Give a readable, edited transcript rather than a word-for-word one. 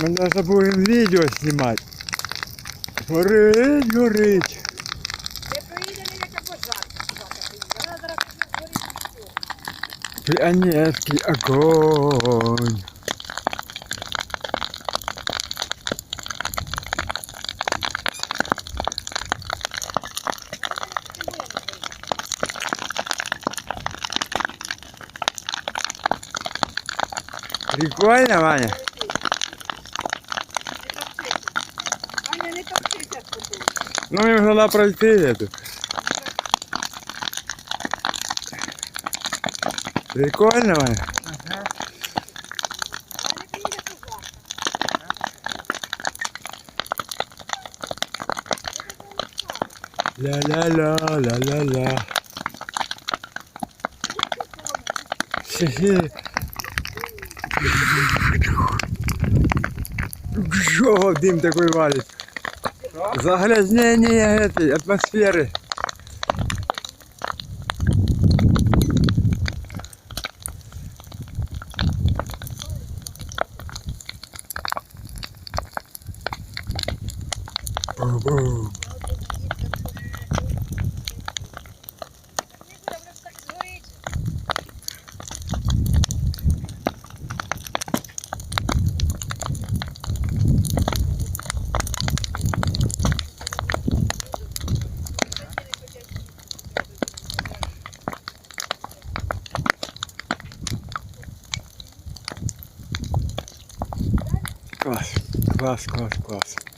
Ми навіть будемо відео знімати. Горить, горить. Не приїде, не яка пожар. Вона зараз горить все. Пионерский огонь. Прикольно, Ваня? Аня, не топчися з тобою. Ну, я могла пройти эту. Прикольно, Ваня? Ага. Не приїде пожар. Ля-ля-ля, ля-ля-ля. Хе-хе. О, дым такой валит. Загрязнение этой атмосферы. Бу-бу. Класс, класс, класс, класс.